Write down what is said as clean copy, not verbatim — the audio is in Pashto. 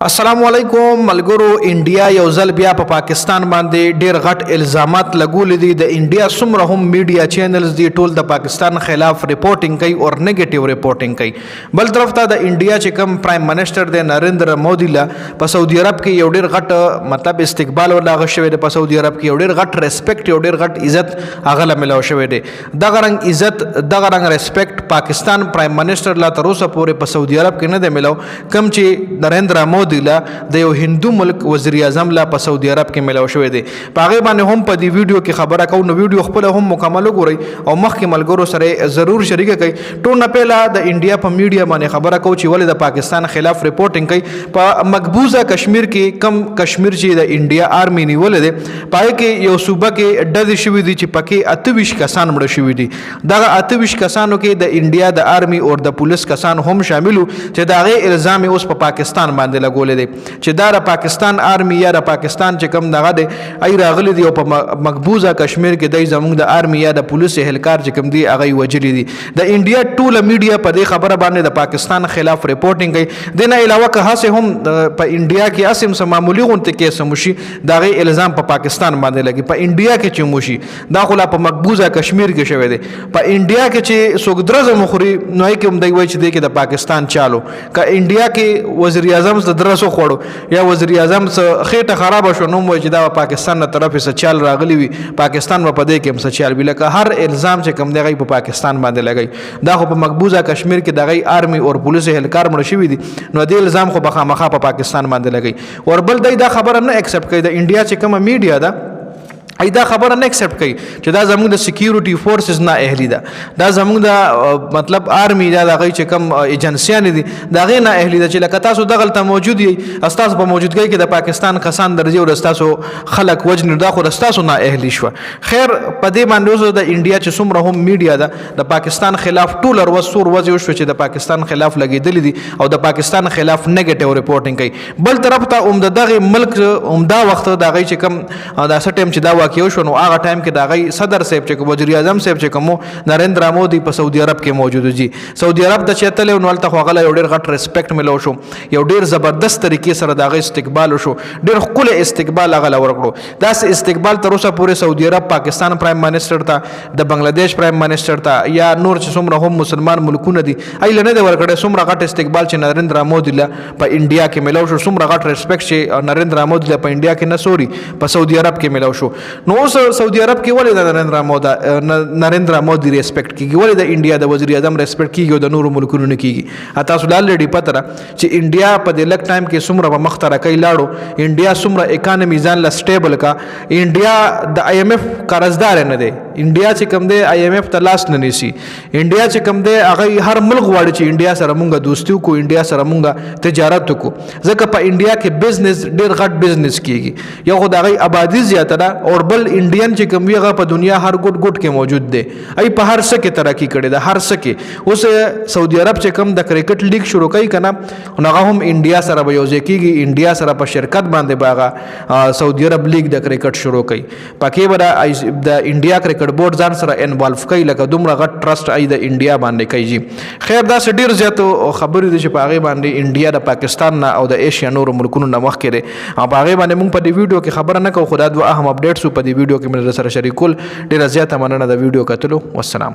السلام علیکم ملګرو. انډیا یو ځل بیا په پاکستان باندې ډیر غټ الزامات لګول دي. د انډیا څومره هم میډیا چینلز دي ټول د پاکستان خلاف ریپورټینګ کوي او نیگیټیو ریپورټینګ کوي. بل طرف ته د انډیا چې کوم پرایم منسٹر دی نریندر مودي لا په سعودي عرب کې یو ډیر غټ مطلب استقبال ولاغه شوی دی. په سعودي عرب کې یو ډیر غټ ریسپیکټ یو ډیر غټ عزت هغه له ملو شوی دی. دغه رنګ عزت دغه رنګ ریسپیکټ پاکستان پرایم منسٹر لا تر اوسه پورې په سعودي عرب کې نه دی ملو. کم چې نریندر مودي د یو هندو ملک وزیر اعظم لا په سعودي عرب کې ملاو شوی دی. په هغه باندې هم په دې ویډیو کې خبره کوو. نو ویډیو خپل هم مکمل وګورئ او مخکې ملګرو سره ضرور شریک کړئ. ټول نه پهلا د انډیا په میډیا باندې خبره کوو چې ولې د پاکستان خلاف ریپورټینګ کوي. په مقبوضه کشمیر کې کم کشمیر چې د انډیا آرمی نیول دی پای کې یو صوبه کې ډز شوی دی چې پکې 28 کسان مړ شوی دي. دغه 28 کسانو کې د انډیا د آرمی او د پولیس کسان هم شاملو چې دغه الزام اوس په پاکستان باندې لګول دي چې دا د پاکستان آرمی یا د پاکستان چې کوم دغه دی ای راغلی دی او په مقبوضه کشمیر کې د زموږ د آرمی یا د پولیس اهلکار چې کوم دی هغه وجلی دي. د انډیا ټوله میډیا په دې خبره باندې د پاکستان خلاف ریپورټینګ کوي. دنه علاوه که هڅه هم په انډیا کې اسیم سم معمولی غونته کې سموشي دغه الزام په پاکستان باندې لګي. په انډیا کې چې موشي دا خو لا په مقبوضه کشمیر کې شوی دی. په انډیا کې چې څوک درزه مخوري نو یې کوم دی وای چې دی کې د پاکستان چالو که انډیا کې وزیر اعظم د درسو خوړو یا وزیر اعظم څه خېټه خراب شو نو وای چې دا پاکستان نه طرف څه چال راغلی وي پاکستان په دې کې هم څه چال وی لکه هر الزام چې کوم دی په پاکستان باندې لګي. دا خو په مقبوضه کشمیر کې دغه آرمی او پولیس اهلکار مړ شوی دي نو دې الزام خو بخامخه په پاکستان باندې لګي. اور بل دا خبره نه اکسپټ کوي د انډیا چې کومه میډیا ده ای دا خبره نه اکسپټ کوي چې دا زموږ د سکیورټي فورسز نه اهلی ده. دا زموږ د مطلب آرمی دا دغه چې کوم ایجنسیان دي دغه نه اهلی ده چې لکه تاسو دغلته موجود یې استاسو په موجودګۍ کې د پاکستان کسان درځي او استاسو خلک وجنی دا خو استاسو نه اهلی شو. خیر په دې باندې اوس د انډیا چې څومره هم میډیا ده د پاکستان خلاف ټول ورسور وځي شو چې د پاکستان خلاف لګیدل دي او د پاکستان خلاف نیگیټیو ریپورټینګ کوي. بل طرف ته دغه ملک دا وخت دغه چې کوم دا سټیم چې دا کیو شو نو هغه ټایم کې د غي صدر صاحب چې وزیر اعظم صاحب چې کوم نریندر مودي په سعودي عرب کې موجود دي. سعودي عرب د چتل نو ولته غلا یو ډیر غټ ریسپیکټ ملو شو. یو ډیر زبردست طریقې سره د غي استقبال شو. ډیر خپل استقبال غلا ورکړو. دا استقبال تر اوسه پورې سعودي عرب پاکستان پرایم منسٹر ته د بنگلاديش پرایم منسٹر ته یا نور چې څومره هم مسلمان ملکونه دي ای لنه د ورکړې څومره غټ استقبال چې نریندر مودي له په انډیا کې ملو شو. څومره غټ ریسپیکټ چې نریندر مودي له په انډیا کې نه سوري په سعودي عرب کې ملو شو. نو سعودي عرب کې ولې د نریندر مودي ریسپیکټ کیږي ولې د انډیا د وزیر اعظم ریسپیکټ کیږي او د نورو ملکونو نه کیږي. تاسو لالډي پته را چې انډیا په د لک ټایم کې څومره په مخ ته راکې لاړو. انډیا څومره اکانومي ځان لا سټیبل کا. انډیا د آی ایم ایف قرضدار نه دی. انډیا چې کوم دی آی ایم ایف ته لاس نه نیسي. انډیا چې کوم دی هغه هر ملک غواړي چې انډیا سره مونږه دوستي وکړو انډیا سره مونږه تجارت وکړو ځکه په انډیا کې بزنس ډیر غټ بزنس کیږي. یو خو د هغه آبادی زیاته ده او بل انډین چې کوم ویغه په دنیا هر ګډ کې موجود دی. ای په هر څه کې ترقی کړي ده هر څه کې. اوس سعودي عرب چې کوم د کرکټ لیگ شروع کوي کنه هغه هم انډیا سره به یو ځای کیږي. انډیا سره په شرکت باندې باغه سعودي عرب لیگ د کرکټ شروع کوي. پکې به د انډیا کرکټ بورډ ځان سره انوالو کوي لکه دومره غټ ټرست ای د انډیا باندې کوي. خیر دا ډیر زیات خبرې دي چې په هغه باندې انډیا د پاکستان نه او د ایشیا نور ملکونو نه مخ کړي. په هغه باندې موږ په دې ویډیو کې خبره نه کوو. خو دا دوه اهم اپډیټس په دې ویډیو کې مې سره شریکول. ډیره زیاته مننه د ویډیو کتلو. والسلام.